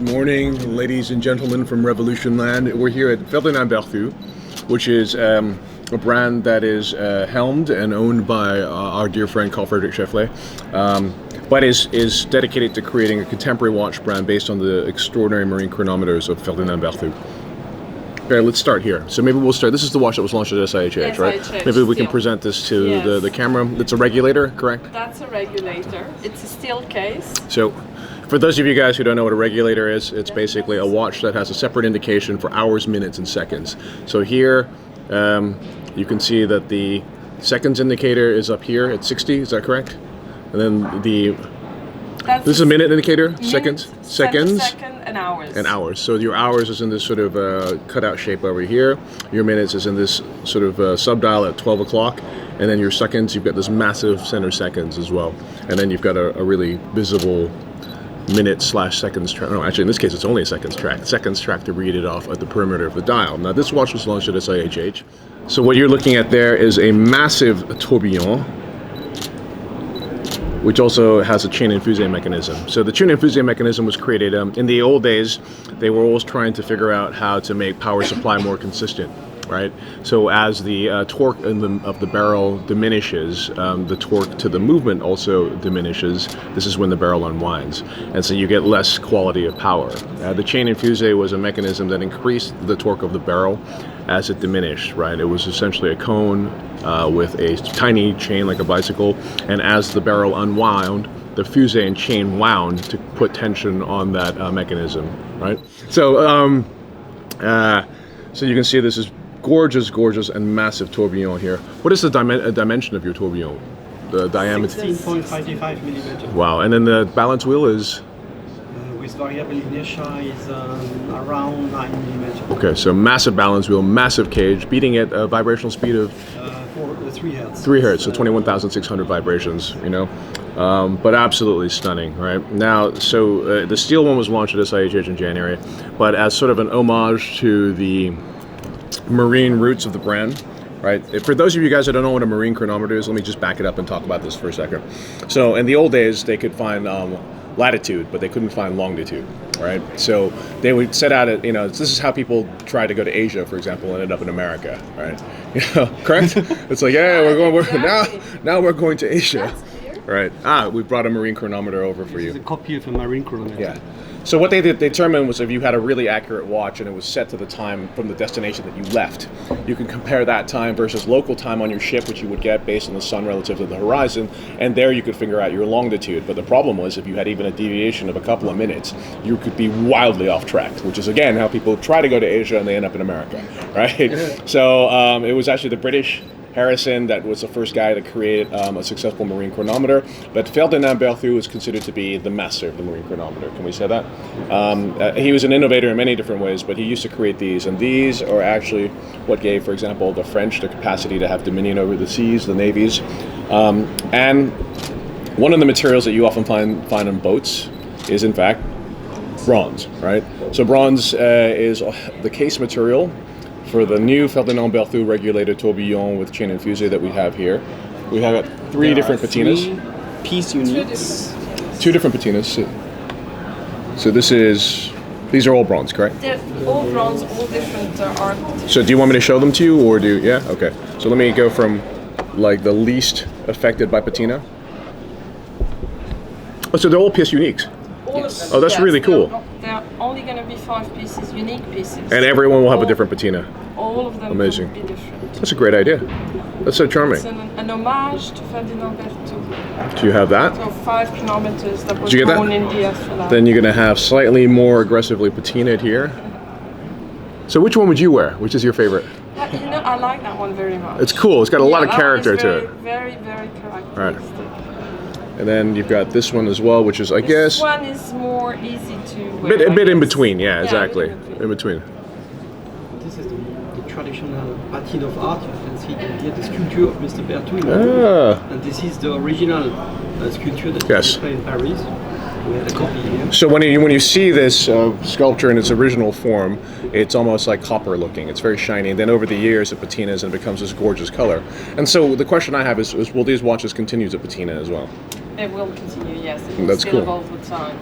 Good morning, ladies and gentlemen from Revolution Land. We're here at Ferdinand Berthoud, which is a brand that is helmed and owned by our dear friend Carl Frederick Scheffler, but is dedicated to creating a contemporary watch brand based on the extraordinary marine chronometers of Ferdinand Berthoud. Okay, let's start here. So maybe we'll start. This is the watch that was launched at SIHH, right? Maybe we can present this to the camera. It's a regulator, correct? That's a regulator. It's a steel case. So, for those of you guys who don't know what a regulator is, it's basically a watch that has a separate indication for hours, minutes, and seconds. So here, you can see that the seconds indicator is up here at 60. Is that correct? And then this is a minute indicator. Seconds, second, and hours. And hours. So your hours is in this sort of cutout shape over here. Your minutes is in this sort of subdial at 12 o'clock. And then your seconds, you've got this massive center seconds as well. And then you've got a really visible minute/seconds track. No, actually in this case it's only a seconds track to read it off at the perimeter of the dial. Now this watch was launched at SIHH. So what you're looking at there is a massive tourbillon, which also has a chain and fusee mechanism. So the chain and fusee mechanism was created in the old days. They were always trying to figure out how to make power supply more consistent, right? So as the torque of the barrel diminishes, the torque to the movement also diminishes. This is when the barrel unwinds, and so you get less quality of power. The chain and fusee was a mechanism that increased the torque of the barrel as it diminished, right? It was essentially a cone with a tiny chain like a bicycle, and as the barrel unwound, the fusee and chain wound to put tension on that mechanism, right? So, so you can see this is gorgeous and massive tourbillon here. What is the dimension of your tourbillon? The diameter? 16.55 millimeters. Wow, and then the balance wheel is? With variable inertia is around 9 millimeters. Okay, so massive balance wheel, massive cage, beating at a vibrational speed of? 3 hertz. 3 hertz, so 21,600 vibrations, you know? But absolutely stunning, right? Now, so the steel one was launched at SIHH in January, but as sort of an homage to the marine roots of the brand, right? For those of you guys that don't know what a marine chronometer is, let me just back it up and talk about this for a second. So in the old days, they could find latitude, but they couldn't find longitude, right? So they would set out at, this is how people tried to go to Asia, for example, and ended up in America, right? Correct? It's like, yeah, now we're going to Asia, right? We brought a marine chronometer over for you. It's a copy of a marine chronometer. Yeah. So what they determined was if you had a really accurate watch and it was set to the time from the destination that you left, you can compare that time versus local time on your ship, which you would get based on the sun relative to the horizon, and there you could figure out your longitude. But the problem was if you had even a deviation of a couple of minutes, you could be wildly off track, which is again how people try to go to Asia and they end up in America, right? Yeah. So it was actually the British Harrison that was the first guy to create a successful marine chronometer, but Ferdinand Berthoud is considered to be the master of the marine chronometer. Can we say that? He was an innovator in many different ways, but he used to create these, and these are actually what gave, for example, the French the capacity to have dominion over the seas, the navies, and one of the materials that you often find on boats is, in fact, bronze, right? So bronze is the case material for the new Ferdinand Berthoud regulator tourbillon with chain and fusee that we have here. We have three different patinas. Piece units. Two different patinas. So these are all bronze, correct? They're all bronze, all different art. So do you want me to show them to you, or yeah? Okay. So let me go from like the least affected by patina. Oh, so they're all pièces uniques. Yes. Oh, that's really cool. They're only going to be 5 pieces, unique pieces. And everyone will have a different patina. All of them Amazing. will be different. That's a great idea. That's so charming. It's an homage to Ferdinand Berthoud. Do you have that? So 5 kilometers that was Did you get born that? in the Astronauts. Then you're going to have slightly more aggressively patinaed here. So which one would you wear? Which is your favorite? I like that one very much. It's cool. It's got a lot of character to it. Very, very characteristic. All right. And then you've got this one as well, which is, I guess, this one is more easy to wear. a bit in between, yeah, exactly. In between. This is the traditional patina of art. You can see here the sculpture of Mr. Berthoud. And this is the original sculpture that he displayed in Paris. We had a copy here. So when you see this sculpture in its original form, it's almost like copper looking. It's very shiny. And then over the years, it patinas and becomes this gorgeous color. And so the question I have is will these watches continue to patina as well? It will continue, yes. It will That's still cool. evolve with time.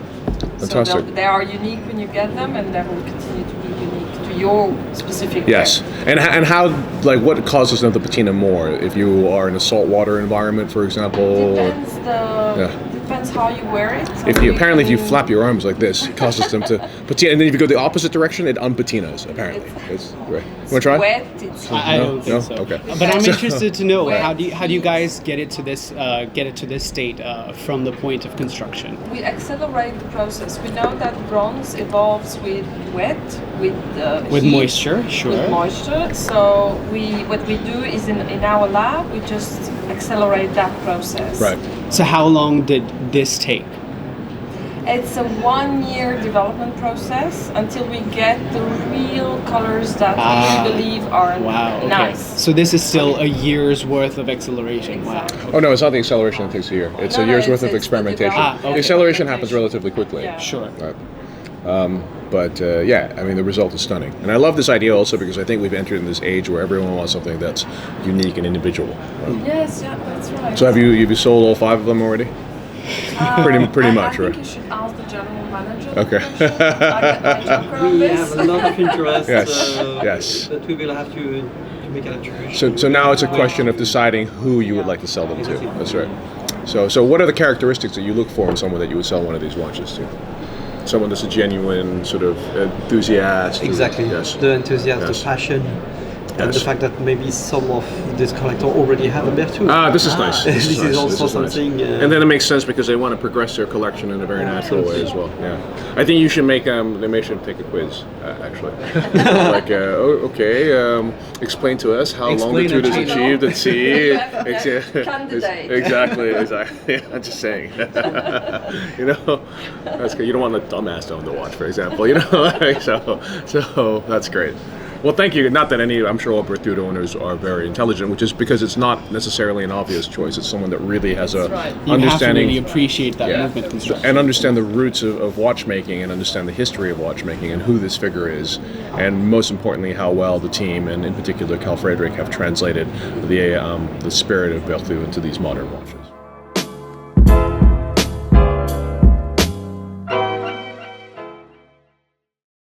Fantastic. So they are unique when you get them, and they will continue to be unique to your specific. Yes, and how, like, what causes them to patina more? If you are in a saltwater environment, for example. Depends how you wear it. If you flap your arms like this, it causes them to patina, and then if you go the opposite direction, it unpatinas. Apparently, it's right. You want to try? Wet. It's I don't think so. Okay. But I'm interested to know Wet. how do you guys get it to this state from the point of construction? We accelerate the process. We know that bronze evolves with wet, with heat, moisture, sure. With moisture. So what we do is in our lab we just accelerate that process. Right. So how long did this take? It's a 1-year development process until we get the real colors that we believe are nice. So this is still a year's worth of acceleration. Exactly. Wow. Oh no, it's not the acceleration that takes a year. It's a year's worth of it's the experimentation. development. The acceleration happens relatively quickly. Yeah. Sure. Right. But yeah, I mean, the result is stunning. And I love this idea also because I think we've entered in this age where everyone wants something that's unique and individual. Right? Yes, yeah, that's right. So have you sold all 5 of them already? Pretty much, I right? think you should ask the general manager. Okay. I get my joker on We this. have a lot of interest. Yes. But we will have to make an attribution. So now it's a question of deciding who you would like to sell them to. That's right. So what are the characteristics that you look for in someone that you would sell one of these watches to? Someone that's a genuine sort of enthusiast. Exactly. Yes. The enthusiasm, Yes. the passion, and Yes. the fact that maybe some of this collector already have a Berthoud. Ah, this is nice. This is nice. also This is nice. something. And then it makes sense because they want to progress their collection in a very natural way as well. Yeah, I think you should make they should take a quiz actually. Like, explain to us how Explain longitude is it. achieved at sea. Candidate. Exactly. Yeah, I'm just saying. You know, that's good. You don't want a dumbass to own the watch, for example. You know, so that's great. Well, thank you. Not that I'm sure all Berthoud owners are very intelligent, which is because it's not necessarily an obvious choice. It's someone that really has a right. You understanding. have to really appreciate that movement construction. And understand the roots of watchmaking and understand the history of watchmaking and who this figure is. And most importantly, how well the team, and in particular Carl Friedrich, have translated the spirit of Berthoud into these modern watches.